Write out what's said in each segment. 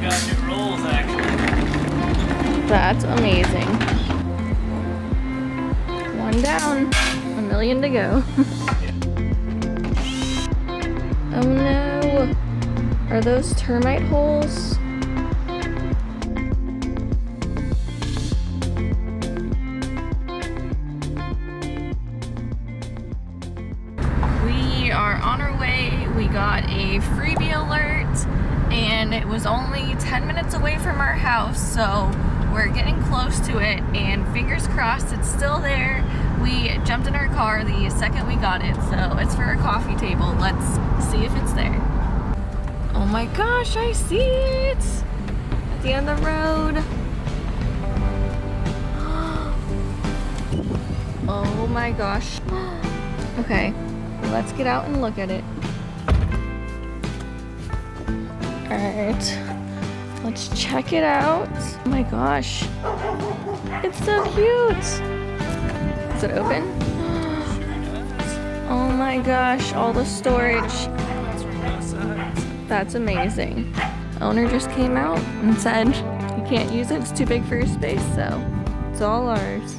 got new rolls actually. That's amazing. One down, a million to go. Oh no. Are those termite holes? We are on our way. We got a freebie alert and it was only 10 minutes away from our house, so we're getting close to it and fingers crossed it's still there. We jumped in our car the second we got it, so it's for our coffee table. Let's see if it's there. Oh my gosh, I see it! At the end of the road. Oh my gosh. Okay, let's get out and look at it. Alright, let's check it out. Oh my gosh, it's so cute! Is it open? Oh my gosh, all the storage. That's amazing. Owner just came out and said you can't use it, it's too big for your space, so it's all ours.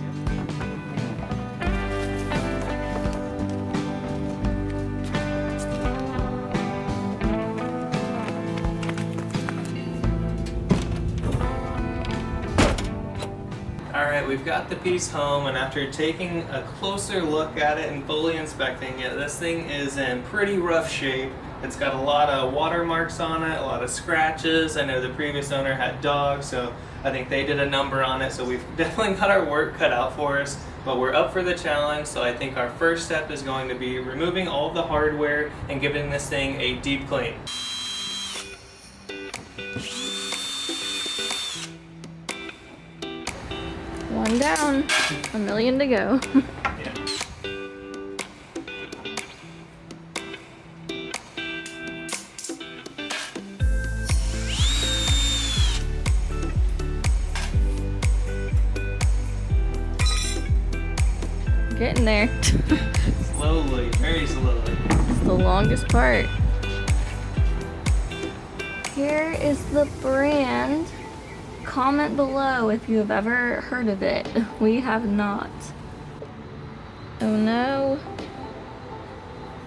Alright, we've got the piece home, and after taking a closer look at it and fully inspecting it, this thing is in pretty rough shape. It's got a lot of watermarks on it, a lot of scratches. I know the previous owner had dogs, so I think they did a number on it, so we've definitely got our work cut out for us, but we're up for the challenge. So I think our first step is going to be removing all of the hardware and giving this thing a deep clean. One down, a million to go. Getting there. Slowly, very slowly. It's the longest part. Here is the brand. Comment below if you have ever heard of it. We have not. Oh no.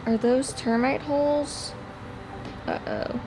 Are those termite holes? Uh-oh.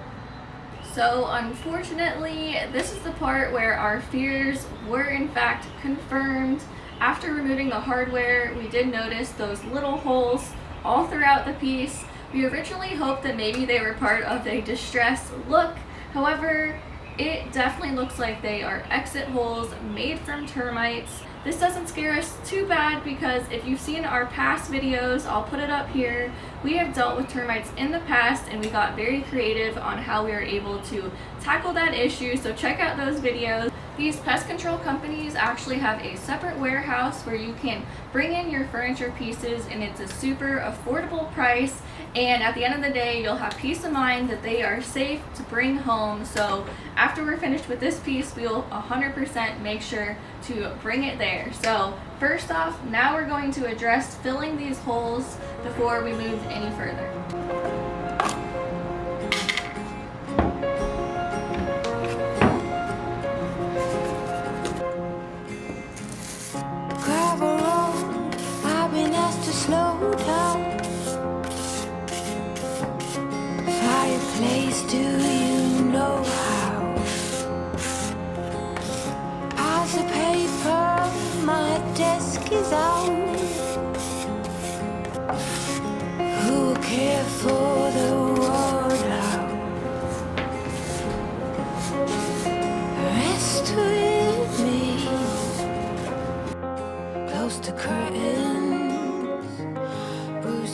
So unfortunately, this is the part where our fears were in fact confirmed. After removing the hardware, we did notice those little holes all throughout the piece. We originally hoped that maybe they were part of a distressed look. However, it definitely looks like they are exit holes made from termites. This doesn't scare us too bad because if you've seen our past videos, I'll put it up here. We have dealt with termites in the past and we got very creative on how we were able to tackle that issue, so check out those videos. These pest control companies actually have a separate warehouse where you can bring in your furniture pieces and it's a super affordable price, and at the end of the day you'll have peace of mind that they are safe to bring home. So after we're finished with this piece, we'll 100% make sure to bring it there. So first off, now we're going to address filling these holes before we move any further. Slow down. Fireplace, do you know how? Piles of paper, my desk is out. Who will care for the world out? Rest with me, close to curtains.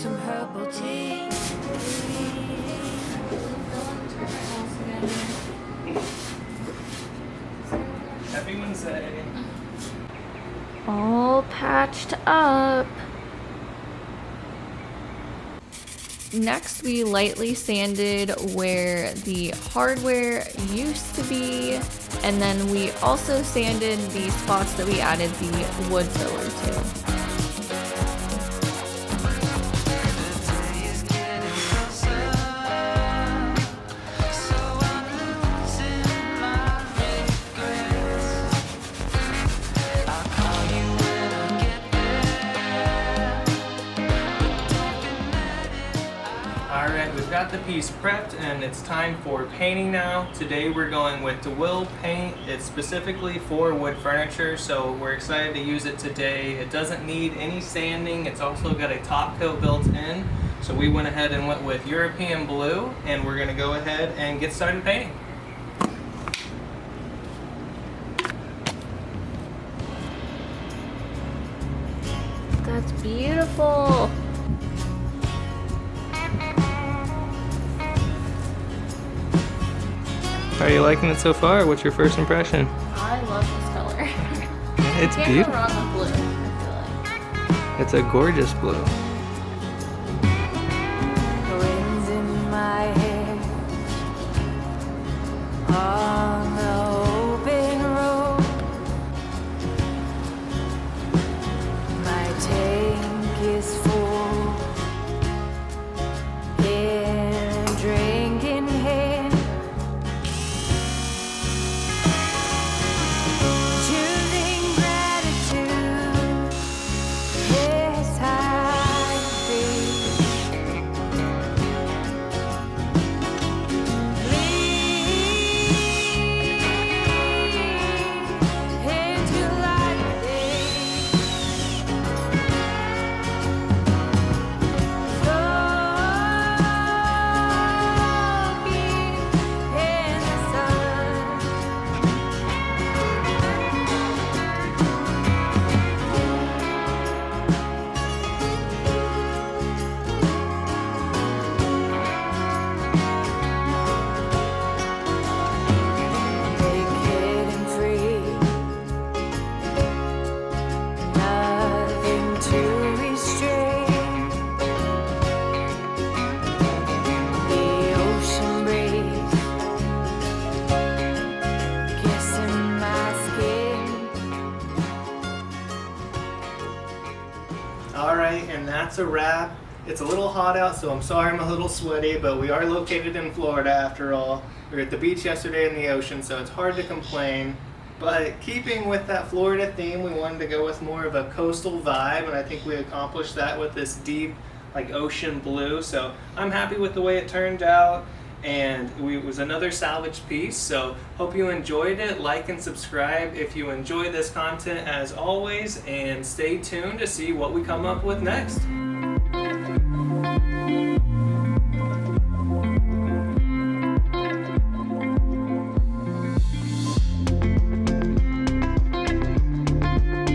Some herbal tea. Happy Wednesday. All patched up. Next, we lightly sanded where the hardware used to be, and then we also sanded the spots that we added the wood filler to. piece prepped and it's time for painting now. Today we're going with DeWill paint. It's specifically for wood furniture, so we're excited to use it today. It doesn't need any sanding. It's also got a top coat built in. So we went ahead and went with European blue, and we're gonna go ahead and get started painting. That's beautiful. Are you liking it so far? What's your first impression? I love this color. It's Can't beautiful. go wrong with blue, I It's a gorgeous blue. Winds in my hair on the open road. My tank is full in a drinking hand. Choosing gratitude is how I feel. Alright, and that's a wrap. It's a little hot out, so I'm sorry I'm a little sweaty, but we are located in Florida after all. We were at the beach yesterday in the ocean, so it's hard to complain. But keeping with that Florida theme, we wanted to go with more of a coastal vibe, and I think we accomplished that with this deep, like, ocean blue. So I'm happy with the way it turned out, and it was another salvage piece. So hope you enjoyed it. Like and subscribe if you enjoy this content as always, and stay tuned to see what we come up with next.